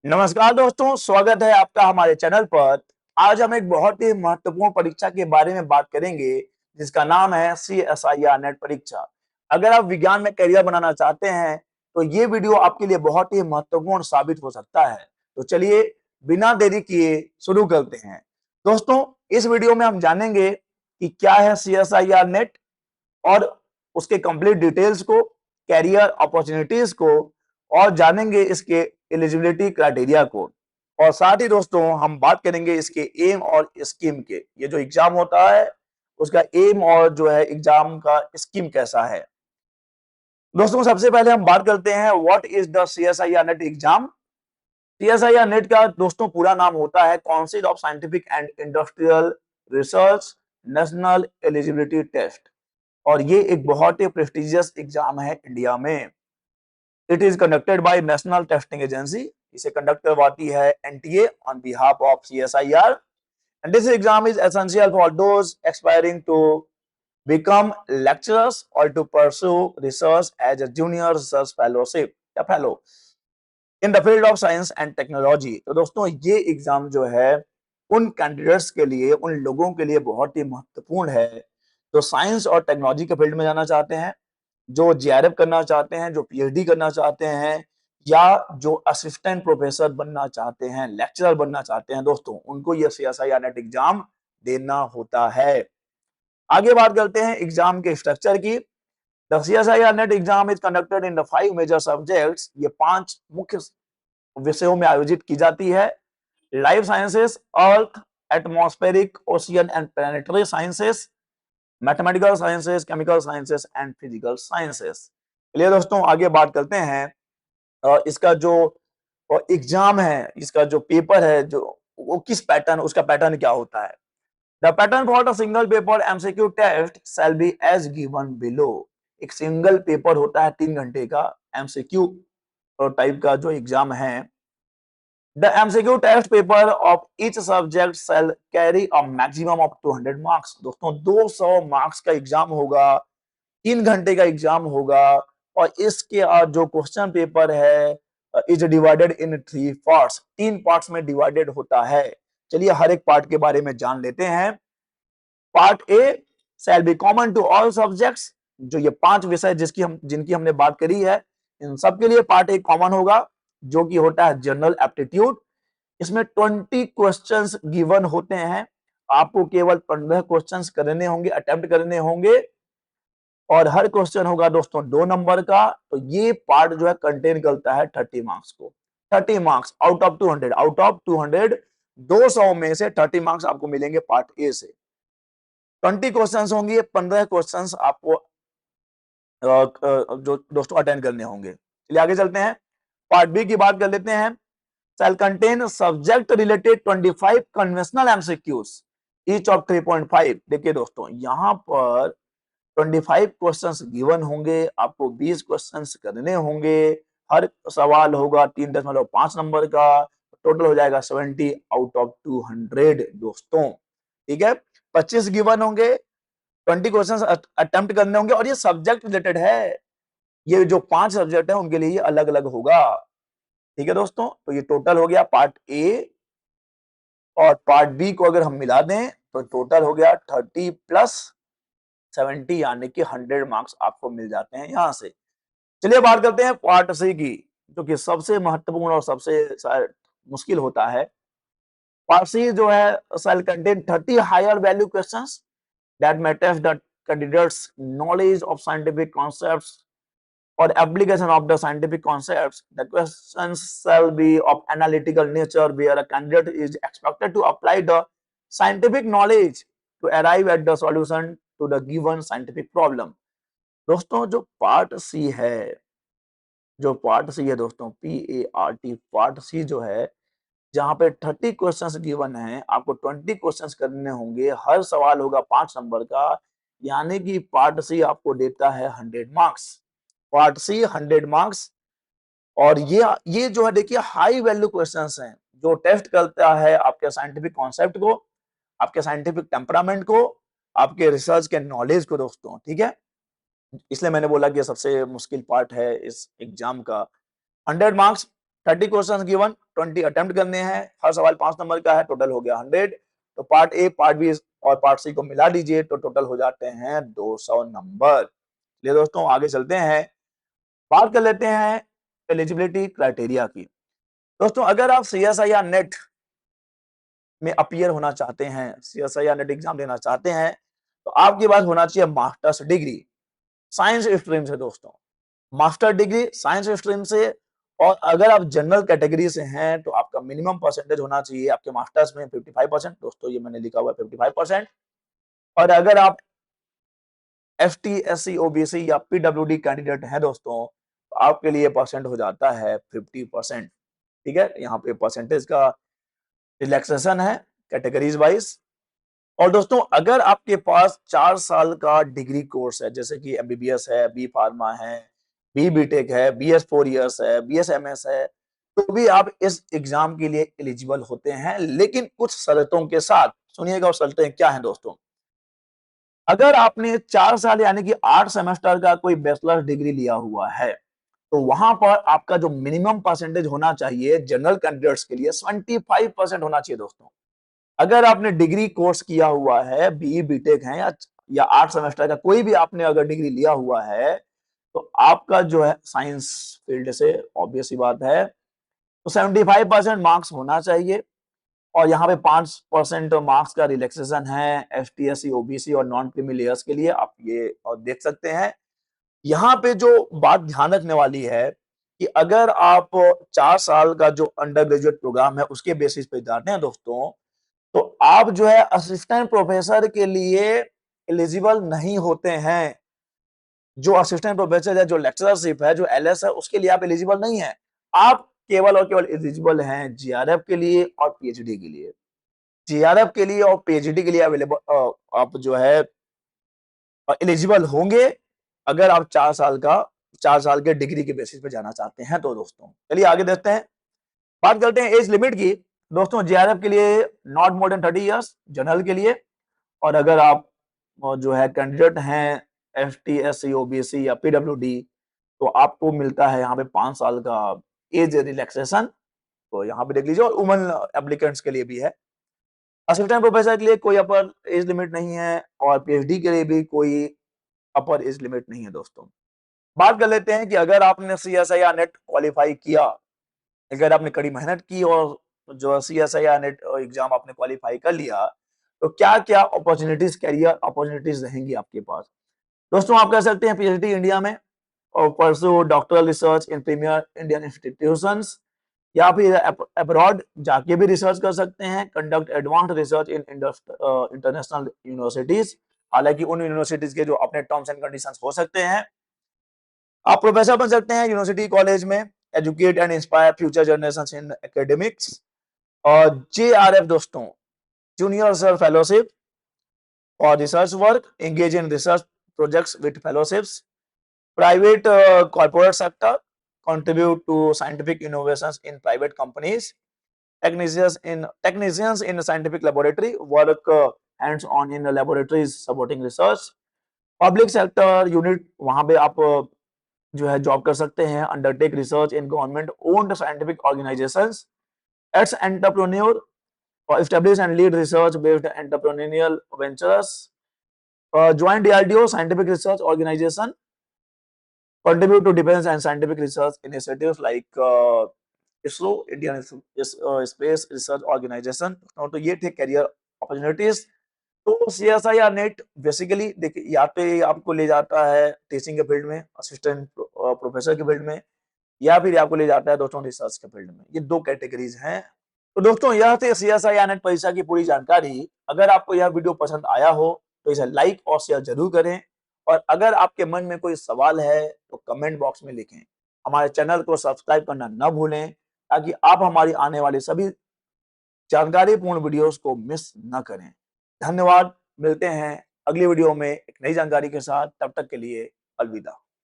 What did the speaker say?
नमस्कार दोस्तों, स्वागत है आपका हमारे चैनल पर। आज हम एक बहुत ही महत्वपूर्ण परीक्षा के बारे में बात करेंगे जिसका नाम है CSIR नेट परीक्षा। अगर आप विज्ञान में करियर बनाना चाहते हैं तो ये वीडियो आपके लिए बहुत ही महत्वपूर्ण साबित हो सकता है। तो चलिए बिना देरी किए शुरू करते हैं। दोस्तों, इस वीडियो में हम जानेंगे कि क्या है CSIR नेट और उसके कंप्लीट डिटेल्स को, कैरियर अपॉर्चुनिटीज को, और जानेंगे इसके एलिजिबिलिटी क्राइटेरिया को। और साथ ही दोस्तों हम बात करेंगे इसके एम और स्कीम के। ये जो एग्जाम होता है उसका एम और जो है एग्जाम का स्कीम कैसा है। दोस्तों सबसे पहले हम बात करते हैं what is the CSIR NET exam. CSIR NET का दोस्तों पूरा नाम होता है council of scientific and industrial research national eligibility test. और ये एक बहुत ही प्रेस्टिजियस एग्जाम है इंडिया में। It is conducted by National Testing Agency. इसे कंडक्ट करवाती है NTA on behalf of CSIR। And this exam is essential for those expiring to become lecturers or to pursue research as a junior research fellowship या fellow in the field of science and technology. तो दोस्तों ये exam जो है उन candidates के लिए, उन लोगों के लिए बहुत ही महत्वपूर्ण है जो साइंस और टेक्नोलॉजी के फील्ड में जाना चाहते हैं, जो JRF करना चाहते हैं, जो PhD करना चाहते हैं, या जो असिस्टेंट प्रोफेसर बनना चाहते हैं, लेक्चरर बनना चाहते हैं। दोस्तों उनको ये CSIR नेट एग्जाम देना होता है। आगे बात करते हैं एग्जाम के स्ट्रक्चर की। The CSIR NET exam is conducted in the 5 major subjects. ये 5 मुख्य विषयों में आयोजित की जाती है। Life sciences, earth, atmospheric, ocean and planetary sciences, mathematical sciences, chemical sciences and physical sciences. चलिए दोस्तों आगे बात करते हैं इसका जो एग्जाम है, इसका जो पेपर है, जो वो किस पैटर्न, उसका पैटर्न क्या होता है। The pattern for the single paper MCQ test shall be as given below. एक सिंगल पेपर होता है 3 घंटे का MCQ टाइप का जो एग्जाम है। The MCQ test paper of each subject shall carry a maximum of 200 marks। दोस्तों 200 marks का एग्जाम होगा, 3 घंटे का एग्जाम होगा। और इसके जो क्वेश्चन पेपर है is divided in 3 parts. 3 parts में डिवाइडेड होता है। चलिए हर एक पार्ट के बारे में जान लेते हैं। Part A shall be common to all subjects. जो ये 5 विषय जिनकी हमने बात करी है, इन सब के लिए पार्ट ए कॉमन होगा, जो कि होता है जनरल एप्टीट्यूड। इसमें 20 क्वेश्चंस गिवन होते हैं। आपको केवल 15 क्वेश्चंस करने होंगे, अटेम्प्ट करने होंगे, और हर क्वेश्चन होगा दोस्तों 2 नंबर का। तो ये पार्ट जो है कंटेन करता है 30 मार्क्स को। 30 marks out of 200, out of 200 200 में से 30 मार्क्स आपको मिलेंगे पार्ट ए से। 20 क्वेश्चंस होंगे, 15 क्वेश्चंस आपको जो दोस्तों अटेंड करने होंगे। चलिए आगे चलते हैं, पार्ट बी की बात कर लेते हैं। shall contain subject related 25 conventional MCQs each of 3.5। देखिए दोस्तों यहां पर 25 क्वेश्चंस गिवन होंगे, आपको 20 क्वेश्चंस करने होंगे। हर सवाल होगा 3.5 नंबर का। टोटल हो जाएगा 70 आउट ऑफ 200 दोस्तों। ठीक है, 25 गिवन होंगे, 20 क्वेश्चंस अटेम्प्ट करने होंगे, और ये सब्जेक्ट रिलेटेड है। ये जो 5 सब्जेक्ट है उनके लिए ये अलग अलग होगा। ठीक है दोस्तों, तो ये टोटल हो गया पार्ट ए। और पार्ट बी को अगर हम मिला दें तो टोटल हो गया 30 प्लस 70, यानी कि 100 मार्क्स आपको मिल जाते हैं यहां से। चलिए बात करते हैं पार्ट सी की, जो कि सबसे महत्वपूर्ण और सबसे मुश्किल होता है। पार्ट सी जो है shall contain 30 higher value questions that may test the candidates knowledge of scientific concepts or application of the scientific concepts. The questions shall be of analytical nature where a candidate is expected to apply the scientific knowledge to arrive at the solution to the given scientific problem। दोस्तों जो part सी है, दोस्तों PART part C जो है, जहां पे 30 questions given है, आपको 20 क्वेश्चंस करने होंगे, हर सवाल होगा 5 नंबर का, यानी कि पार्ट सी आपको देता है 100 मार्क्स। पार्ट सी 100 मार्क्स। और ये जो है देखिए हाई वैल्यू क्वेश्चंस हैं, जो टेस्ट करता है आपके साइंटिफिक कॉन्सेप्ट को, आपके साइंटिफिक टेम्परामेंट को, आपके रिसर्च के नॉलेज को दोस्तों। ठीक है, इसलिए मैंने बोला कि सबसे मुश्किल पार्ट है इस एग्जाम का। 100 मार्क्स 30 क्वेश्चन गिवन, 20 अटेम्प्ट करने हैं, हर सवाल 5 नंबर का है, टोटल हो गया 100। तो पार्ट ए, पार्ट बी और पार्ट सी को मिला दीजिए तो टोटल हो जाते हैं 200 नंबर। चलिए दोस्तों आगे चलते हैं, बात कर लेते हैं एलिजिबिलिटी क्राइटेरिया की। दोस्तों अगर आप CSIR नेट में अपीयर होना चाहते हैं, CSIR नेट एग्जाम देना चाहते हैं, तो आपके पास होना चाहिए मास्टर्स डिग्री साइंस स्ट्रीम से दोस्तों, मास्टर डिग्री साइंस स्ट्रीम से। और अगर आप जनरल कैटेगरी से हैं तो आपका मिनिमम परसेंटेज होना चाहिए आपके मास्टर्स में 55%। दोस्तों ये मैंने लिखा हुआ है 55%। और अगर आप ST SC OBC या PWD कैंडिडेट हैं दोस्तों, तो आपके लिए परसेंट हो जाता है 50%। ठीक है, यहाँ पे परसेंटेज का रिलैक्सेशन है कैटेगरीज वाइज। और दोस्तों अगर आपके पास 4 साल का डिग्री कोर्स है, जैसे कि MBBS है, बी फार्मा है, BTech है, BS 4 इयर्स है, BSMS है, तो भी आप इस एग्जाम के लिए एलिजिबल होते हैं, लेकिन कुछ शर्तों के साथ। सुनिएगा वो शर्तें क्या हैं दोस्तों। अगर आपने 4 साल यानी कि 8 सेमेस्टर का कोई बैचलर डिग्री लिया हुआ है, तो वहां पर आपका जो मिनिमम परसेंटेज होना चाहिए जनरल कैंडिडेट्स के लिए 75% होना चाहिए दोस्तों। अगर आपने डिग्री कोर्स किया हुआ है, BE BTech है या 8 सेमेस्टर का कोई भी आपने अगर डिग्री लिया हुआ है, तो आपका जो है साइंस फील्ड से ऑब्वियस सी बात है, तो 75% मार्क्स होना चाहिए। और यहाँ पे 5% मार्क्स का रिलैक्सेशन है ST SC OBC और नॉन क्रीमी लेयर्स के लिए, आप ये और देख सकते हैं। यहाँ पे जो बात ध्यान रखने वाली है कि अगर आप 4 साल का जो अंडर ग्रेजुएट प्रोग्राम है उसके बेसिस पे जाते हैं दोस्तों, तो आप जो है असिस्टेंट प्रोफेसर के लिए एलिजिबल नहीं होते हैं। जो असिस्टेंट प्रोफेसर है, जो लेक्चरशिप है, जो LS है, उसके लिए आप एलिजिबल नहीं है। आप केवल और केवल एलिजिबल हैं GRF के लिए और PhD के लिए। GRF के लिए और PhD के लिए अवेलेबल आप जो है एलिजिबल होंगे अगर आप 4 साल के डिग्री के बेसिस पे जाना चाहते हैं तो दोस्तों। चलिए आगे देखते हैं, बात करते हैं एज लिमिट की। दोस्तों GRF के लिए not more than 30 years general के लिए। और अगर आप जो है कैंडिडेट हैं ST SC OBC या PWD, तो आपको मिलता है यहाँ पे 5 साल का एज रिलैक्सेशन। तो यहाँ पे देख लीजिए, और वुमेन एप्लीकेंट्स के लिए भी है। असिस्टेंट प्रोफेसर के लिए कोई अपर एज लिमिट नहीं है और PhD के लिए भी कोई अपर एज लिमिट नहीं है दोस्तों। बात कर लेते हैं कि अगर आपने CSIR नेट क्वालिफाई किया, अगर आपने कड़ी मेहनत की और जो CSIR नेट एग्जाम आपने क्वालिफाई कर लिया, तो क्या क्या अपॉर्चुनिटीज, कैरियर अपॉर्चुनिटीज रहेंगी आपके पास। दोस्तों आप कह सकते हैं PhD इंडिया में और pursue doctoral research in premier Indian institutions, या फिर अब्रॉड जाके भी रिसर्च कर सकते हैं, conduct advanced research in international universities. हालांकि उन यूनिवर्सिटीज के जो अपने टर्म्स एंड कंडीशंस हो सकते हैं। आप प्रोफेसर बन सकते हैं यूनिवर्सिटी कॉलेज में, educate and inspire future generations in academics. और JRF दोस्तों, जूनियर रिसर्च फेलोशिप और research work, engage in research projects with fellowships, private corporate sector, contribute to scientific innovations in private companies, technicians in scientific laboratory, work hands-on in laboratories supporting research, public sector unit, वहां पे आप जो है job कर सकते हैं, undertake research in government owned scientific organizations, as entrepreneur or establish and lead research based entrepreneurial ventures, join DRDO scientific research organization, contribute to defense and scientific research initiatives like ISRO, Indian Space Research Organisation. तो ये थे career opportunities. तो CSIR NET basically देखिए, या तो ये आपको ले जाता है टीचिंग के फील्ड में, असिस्टेंट प्रोफेसर के फील्ड में, या फिर आपको ले जाता है दोस्तों रिसर्च के फील्ड में। ये 2 कैटेगरीज हैं। तो दोस्तों यह थे CSIR नेट परीक्षा की पूरी जानकारी। अगर आपको यह वीडियो पसंद आया हो तो इसे लाइक और शेयर जरूर करें, और अगर आपके मन में कोई सवाल है तो कमेंट बॉक्स में लिखें। हमारे चैनल को सब्सक्राइब करना न भूलें ताकि आप हमारी आने वाली सभी जानकारीपूर्ण वीडियोस को मिस न करें। धन्यवाद, मिलते हैं अगली वीडियो में एक नई जानकारी के साथ। तब तक के लिए अलविदा।